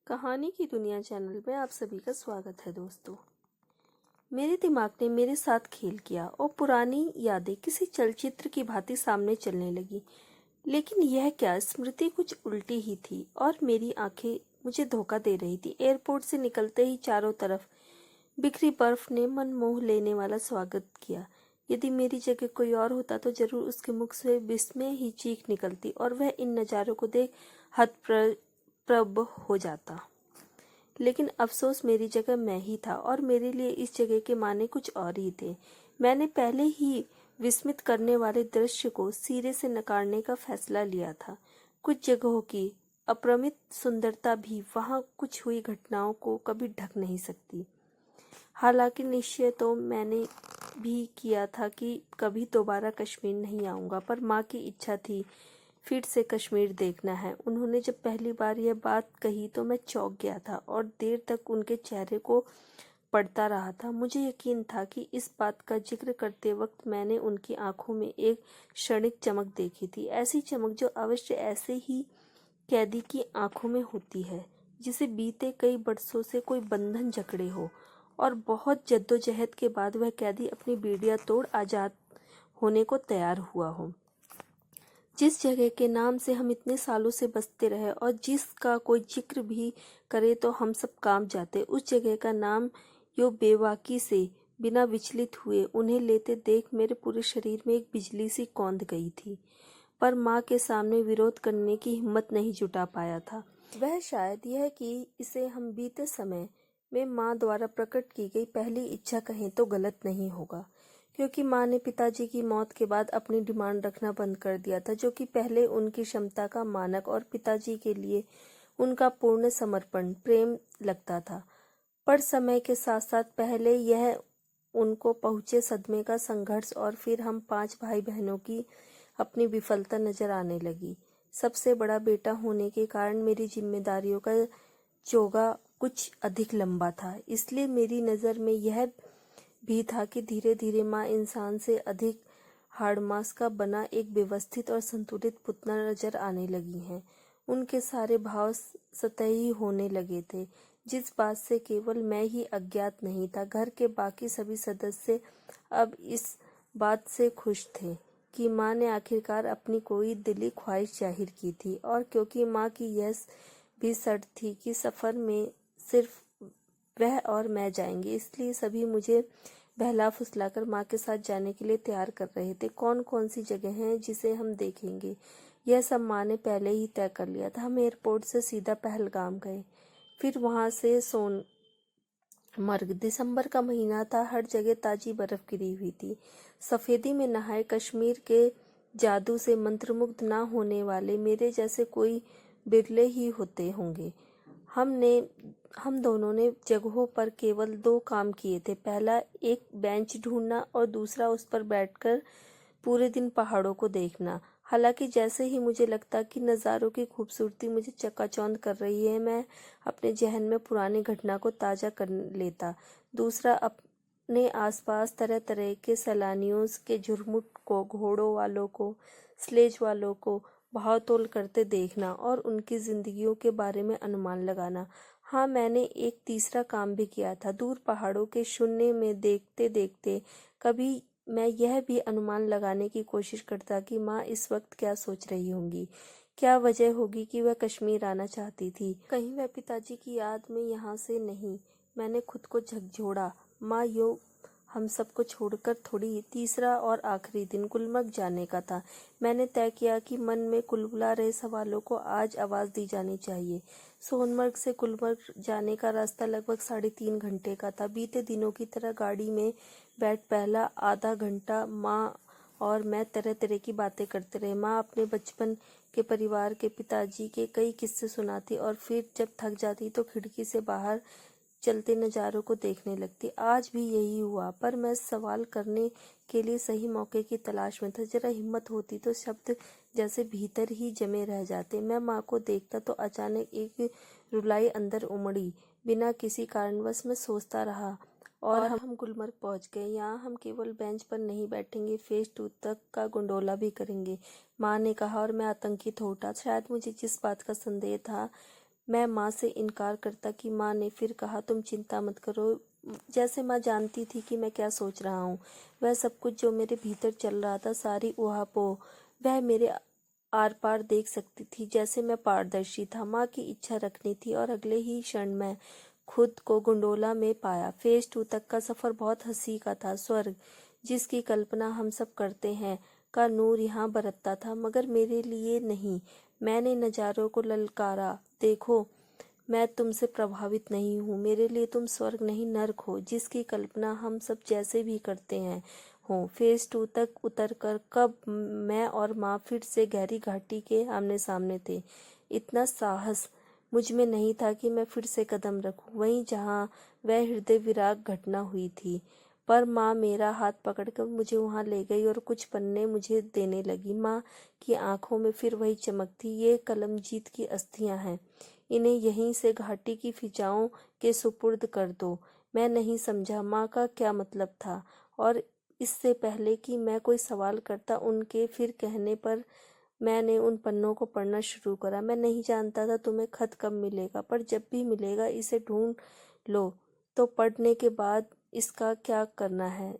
कहानी की दुनिया चैनल में आप सभी का स्वागत है दोस्तों। मेरे दिमाग ने मेरे साथ खेल किया और पुरानी यादें किसी चलचित्र की भांति सामने चलने लगी। लेकिन यह क्या, स्मृति कुछ उल्टी ही थी और मेरी आंखें मुझे धोखा दे रही थी। एयरपोर्ट से निकलते ही चारों तरफ बिखरी बर्फ ने मन मोह लेने वाला स्वागत किया। यदि मेरी जगह कोई और होता तो जरूर उसके मुख से विस्मय ही चीख निकलती और वह इन नज़ारों को देख हतप्रभ हो जाता। लेकिन अफसोस मेरी जगह मैं ही था और मेरे लिए इस जगह के माने कुछ और ही थे। मैंने पहले ही विस्मित करने वाले दृश्य को सिरे से नकारने का फैसला लिया था। कुछ जगहों की अपरिमित सुंदरता भी वहां कुछ हुई घटनाओं को कभी ढक नहीं सकती। हालांकि निश्चय तो मैंने भी किया था कि कभी दोबारा कश्मीर नहीं आऊंगा, पर माँ की इच्छा थी फिर से कश्मीर देखना है। उन्होंने जब पहली बार यह बात कही तो मैं चौंक गया था और देर तक उनके चेहरे को पढ़ता रहा था। मुझे यकीन था कि इस बात का जिक्र करते वक्त मैंने उनकी आंखों में एक क्षणिक चमक देखी थी, ऐसी चमक जो अवश्य ऐसे ही कैदी की आंखों में होती है जिसे बीते कई बरसों से कोई बंधन जकड़े हो और बहुत जद्दोजहद के बाद वह कैदी अपनी बेड़ियां तोड़ आजाद होने को तैयार हुआ हो। जिस जगह के नाम से हम इतने सालों से बसते रहे और जिसका कोई जिक्र भी करे तो हम सब कांप जाते, उस जगह का नाम यो बेबाकी से बिना विचलित हुए उन्हें लेते देख मेरे पूरे शरीर में एक बिजली सी कौंध गई थी। पर माँ के सामने विरोध करने की हिम्मत नहीं जुटा पाया था। वह शायद यह कि इसे हम बीते समय में माँ द्वारा प्रकट की गई पहली इच्छा कहें तो गलत नहीं होगा, क्योंकि माँ ने पिताजी की मौत के बाद अपनी डिमांड रखना बंद कर दिया था, जो कि पहले उनकी क्षमता का मानक और पिताजी के लिए उनका पूर्ण समर्पण प्रेम लगता था। पर समय के साथ साथ पहले यह उनको पहुंचे सदमे का संघर्ष और फिर हम 5 भाई बहनों की अपनी विफलता नजर आने लगी। सबसे बड़ा बेटा होने के कारण मेरी जिम्मेदारियों का चोगा कुछ अधिक लंबा था, इसलिए मेरी नज़र में यह भी था कि धीरे धीरे माँ इंसान से अधिक हाड़ मांस का बना एक व्यवस्थित और संतुलित पुतला नजर आने लगी हैं। उनके सारे भाव सतही होने लगे थे, जिस बात से केवल मैं ही अज्ञात नहीं था। घर के बाकी सभी सदस्य अब इस बात से खुश थे कि माँ ने आखिरकार अपनी कोई दिली ख्वाहिश जाहिर की थी, और क्योंकि माँ की यह भी शर्त थी कि सफ़र में सिर्फ वह और मैं जाएंगे, इसलिए सभी मुझे बहला फुसलाकर माँ के साथ जाने के लिए तैयार कर रहे थे। कौन कौन सी जगह हैं जिसे हम देखेंगे, यह सब माँ ने पहले ही तय कर लिया था। हम एयरपोर्ट से सीधा पहलगाम गए, फिर वहाँ से सोनमर्ग। दिसंबर का महीना था, हर जगह ताजी बर्फ गिरी हुई थी। सफ़ेदी में नहाए कश्मीर के जादू से मंत्रमुग्ध ना होने वाले मेरे जैसे कोई बिरले ही होते होंगे। हम दोनों ने जगहों पर केवल 2 काम किए थे। पहला एक बेंच ढूंढना और दूसरा उस पर बैठकर पूरे दिन पहाड़ों को देखना। हालांकि जैसे ही मुझे लगता कि नज़ारों की खूबसूरती मुझे चकाचौंध कर रही है, मैं अपने जहन में पुरानी घटना को ताज़ा कर लेता। दूसरा अपने आसपास तरह तरह के सैलानियों के झुरमुट को, घोड़ों वालों को, स्लेज वालों को भाव तोल करते देखना और उनकी जिंदगियों के बारे में अनुमान लगाना। हाँ, मैंने एक तीसरा काम भी किया था। दूर पहाड़ों के शून्य में देखते देखते कभी मैं यह भी अनुमान लगाने की कोशिश करता कि माँ इस वक्त क्या सोच रही होंगी, क्या वजह होगी कि वह कश्मीर आना चाहती थी। कहीं वह पिताजी की याद में यहाँ से नहीं। मैंने खुद को झकझोड़ा। माँ यो हम सबको छोड़कर थोड़ी। तीसरा और आखिरी दिन गुलमर्ग जाने का था। मैंने तय किया कि मन में कुलबुला रहे सवालों को आज आवाज़ दी जानी चाहिए। सोनमर्ग से गुलमर्ग जाने का रास्ता लगभग 3.5 घंटे का था। बीते दिनों की तरह गाड़ी में बैठ पहला आधा घंटा माँ और मैं तरह तरह की बातें करते रहे। माँ अपने बचपन के परिवार के पिताजी के कई किस्से सुनाती और फिर जब थक जाती तो खिड़की से बाहर चलते नज़ारों को देखने लगती। आज भी यही हुआ, पर मैं सवाल करने के लिए सही मौके की तलाश में था। जरा हिम्मत होती तो शब्द जैसे भीतर ही जमे रह जाते। मैं माँ को देखता तो अचानक एक रुलाई अंदर उमड़ी। बिना किसी कारणवश मैं सोचता रहा और हम गुलमर्ग पहुंच गए। यहाँ हम केवल बेंच पर नहीं बैठेंगे, फेज 2 तक का गोंडोला भी करेंगे, माँ ने कहा, और मैं आतंकित हो उठा। शायद मुझे जिस बात का संदेह था मैं माँ से इनकार करता कि माँ ने फिर कहा, तुम चिंता मत करो। जैसे माँ जानती थी कि मैं क्या सोच रहा हूँ। वह सब कुछ जो मेरे भीतर चल रहा था, सारी ऊहापोह वह मेरे आर पार देख सकती थी। जैसे मैं पारदर्शी था। माँ की इच्छा रखनी थी और अगले ही क्षण मैं खुद को गंडोला में पाया। फेज 2 तक का सफर बहुत हंसी का था। स्वर्ग जिसकी कल्पना हम सब करते हैं का नूर यहाँ बरतता था, मगर मेरे लिए नहीं। मैंने नजारों को ललकारा, देखो मैं तुमसे प्रभावित नहीं हूँ। मेरे लिए तुम स्वर्ग नहीं नर्क हो, जिसकी कल्पना हम सब जैसे भी करते हैं हो। फेज 2 तक उतरकर कब मैं और माँ फिर से गहरी घाटी के आमने सामने थे। इतना साहस मुझ में नहीं था कि मैं फिर से कदम रखूं वहीं जहाँ वह हृदय विराग घटना हुई थी। पर माँ मेरा हाथ पकड़कर मुझे वहां ले गई और कुछ पन्ने मुझे देने लगी। माँ की आंखों में फिर वही चमक थी। ये कलमजीत की अस्थियां हैं, इन्हें यहीं से घाटी की फिजाओं के सुपुर्द कर दो। मैं नहीं समझा माँ का क्या मतलब था, और इससे पहले कि मैं कोई सवाल करता, उनके फिर कहने पर मैंने उन पन्नों को पढ़ना शुरू करा। मैं नहीं जानता था तुम्हें खत कब मिलेगा, पर जब भी मिलेगा इसे ढूंढ लो। तो पढ़ने के बाद इसका क्या करना है,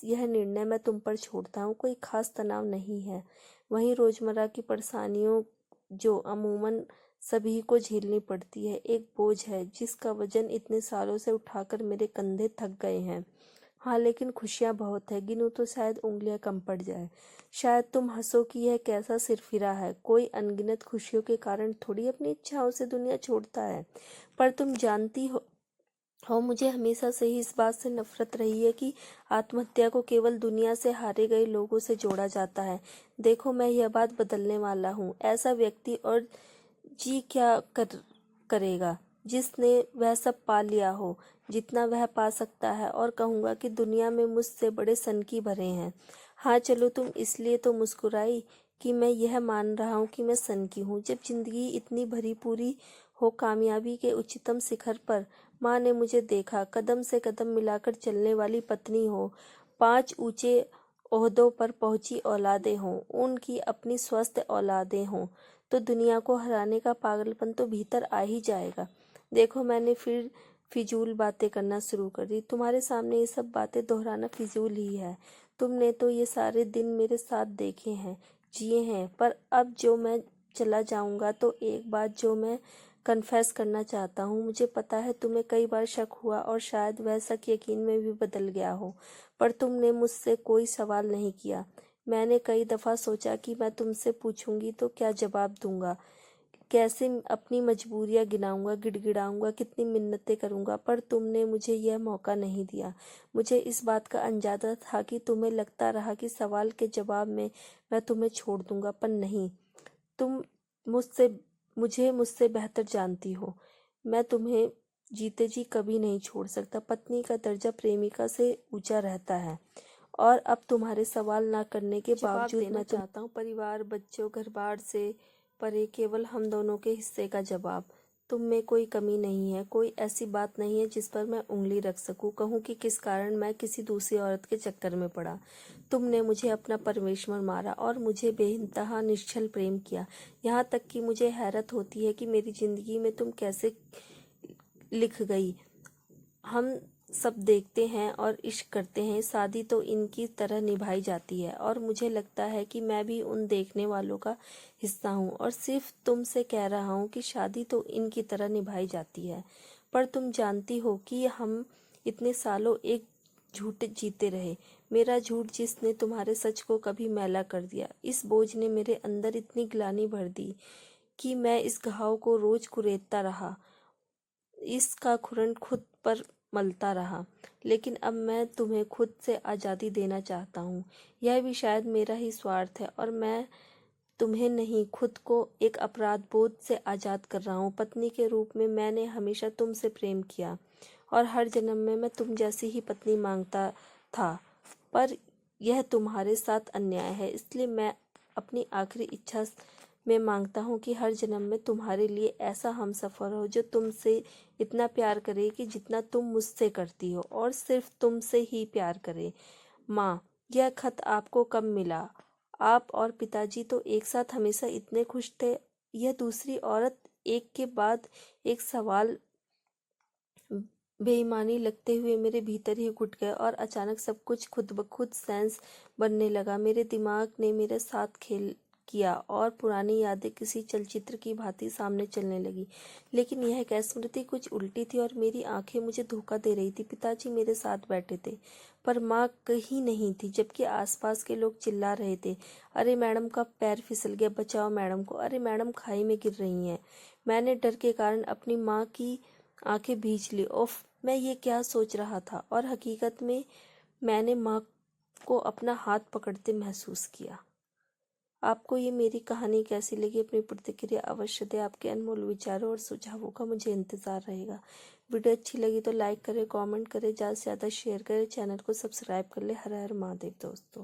यह निर्णय मैं तुम पर छोड़ता हूँ। कोई खास तनाव नहीं है, वहीं रोजमर्रा की परेशानियों जो अमूमन सभी को झेलनी पड़ती है। एक बोझ है जिसका वजन इतने सालों से उठाकर मेरे कंधे थक गए हैं। हाँ, लेकिन खुशियाँ बहुत है। गिनूं तो शायद उंगलियां कम पड़ जाए। शायद तुम हंसो कि यह कैसा सिरफिरा है। कोई अनगिनत खुशियों के कारण थोड़ी अपनी इच्छाओं से दुनिया छोड़ता है। पर तुम जानती हो मुझे हमेशा से ही इस बात से नफरत रही है कि आत्महत्या को केवल दुनिया से हारे गए लोगों से जोड़ा जाता है। देखो, मैं यह बात बदलने वाला हूँ। ऐसा व्यक्ति और जी क्या करेगा जिसने वह सब पा लिया हो जितना वह पा सकता है, और कहूँगा कि दुनिया में मुझसे बड़े सनकी भरे हैं। हाँ चलो, तुम इसलिए तो मुस्कुराई कि मैं यह मान रहा हूँ कि मैं सनकी हूँ। जब जिंदगी इतनी भरी पूरी हो, कामयाबी के उच्चतम शिखर पर माँ ने मुझे देखा, कदम से कदम मिलाकर चलने वाली पत्नी हो, 5 ऊंचे ओहदों पर पहुंची औलादें हों, उनकी अपनी स्वस्थ औलादें हों, तो दुनिया को हराने का पागलपन तो भीतर आ ही जाएगा। देखो, मैंने फिर फिजूल बातें करना शुरू कर दी। तुम्हारे सामने ये सब बातें दोहराना फिजूल ही है। तुमने तो ये सारे दिन मेरे साथ देखे हैं, जिए हैं। पर अब जो मैं चला जाऊंगा तो एक बात जो मैं कन्फेस करना चाहता हूँ। मुझे पता है तुम्हें कई बार शक हुआ और शायद वह शक यकीन में भी बदल गया हो, पर तुमने मुझसे कोई सवाल नहीं किया। मैंने कई दफा सोचा कि मैं तुमसे पूछूंगी तो क्या जवाब दूंगा, कैसे अपनी मजबूरियां गिनाऊंगा, गिड़गिड़ाऊंगा, कितनी मिन्नतें करूंगा, पर तुमने मुझे यह मौका नहीं दिया। मुझे इस बात का अंदाजा था कि तुम्हें लगता रहा कि सवाल के जवाब में मैं तुम्हें छोड़ दूंगा, पर नहीं। तुम मुझसे मुझसे बेहतर जानती हो। मैं तुम्हें जीते जी कभी नहीं छोड़ सकता। पत्नी का दर्जा प्रेमिका से ऊंचा रहता है। और अब तुम्हारे सवाल ना करने के बावजूद मैं चाहता हूँ परिवार, बच्चों, घर बार से परे केवल हम दोनों के हिस्से का जवाब। तुम में कोई कमी नहीं है, कोई ऐसी बात नहीं है जिस पर मैं उंगली रख सकूं, कहूं कि किस कारण मैं किसी दूसरी औरत के चक्कर में पड़ा। तुमने मुझे अपना परमेश्वर मारा और मुझे बेइंतहा निश्चल प्रेम किया। यहाँ तक कि मुझे हैरत होती है कि मेरी जिंदगी में तुम कैसे लिख गई। हम सब देखते हैं और इश्क करते हैं, शादी तो इनकी तरह निभाई जाती है, और मुझे लगता है कि मैं भी उन देखने वालों का हिस्सा हूँ, और सिर्फ तुमसे कह रहा हूँ कि शादी तो इनकी तरह निभाई जाती है। पर तुम जानती हो कि हम इतने सालों एक झूठ जीते रहे। मेरा झूठ जिसने तुम्हारे सच को कभी मैला कर दिया। इस बोझ ने मेरे अंदर इतनी ग्लानि भर दी कि मैं इस घाव को रोज कुरेदता रहा, इसका खुरन खुद पर मलता रहा। लेकिन अब मैं तुम्हें खुद से आज़ादी देना चाहता हूँ। यह भी शायद मेरा ही स्वार्थ है, और मैं तुम्हें नहीं, खुद को एक अपराध बोध से आज़ाद कर रहा हूँ। पत्नी के रूप में मैंने हमेशा तुमसे प्रेम किया, और हर जन्म में मैं तुम जैसी ही पत्नी मांगता था। पर यह तुम्हारे साथ अन्याय है, इसलिए मैं अपनी आखिरी इच्छा में मांगता हूँ कि हर जन्म में तुम्हारे लिए ऐसा हमसफर हो जो तुमसे इतना प्यार करे कि जितना तुम मुझसे करती हो, और सिर्फ तुमसे ही प्यार करे। माँ, यह खत आपको कब मिला? आप और पिताजी तो एक साथ हमेशा इतने खुश थे। यह दूसरी औरत एक के बाद एक सवाल बेईमानी लगते हुए मेरे भीतर ही घुट गए और अचानक सब कुछ खुद ब खुद सेंस बनने लगा। मेरे दिमाग ने मेरे साथ खेल किया और पुरानी यादें किसी चलचित्र की भांति सामने चलने लगी। लेकिन यह स्मृति कुछ उल्टी थी और मेरी आंखें मुझे धोखा दे रही थी। पिताजी मेरे साथ बैठे थे, पर माँ कहीं नहीं थी, जबकि आसपास के लोग चिल्ला रहे थे, अरे मैडम का पैर फिसल गया, बचाओ मैडम को, अरे मैडम खाई में गिर रही हैं। मैंने डर के कारण अपनी माँ की आंखें भींच ली। उफ, मैं ये क्या सोच रहा था? और हकीकत में मैंने माँ को अपना हाथ पकड़ते महसूस किया। आपको ये मेरी कहानी कैसी लगी? अपनी प्रतिक्रिया अवश्य दें। आपके अनमोल विचारों और सुझावों का मुझे इंतज़ार रहेगा। वीडियो अच्छी लगी तो लाइक करें, कमेंट करें, ज़्यादा से ज़्यादा शेयर करें, चैनल को सब्सक्राइब कर ले। हर हर महादेव दोस्तों।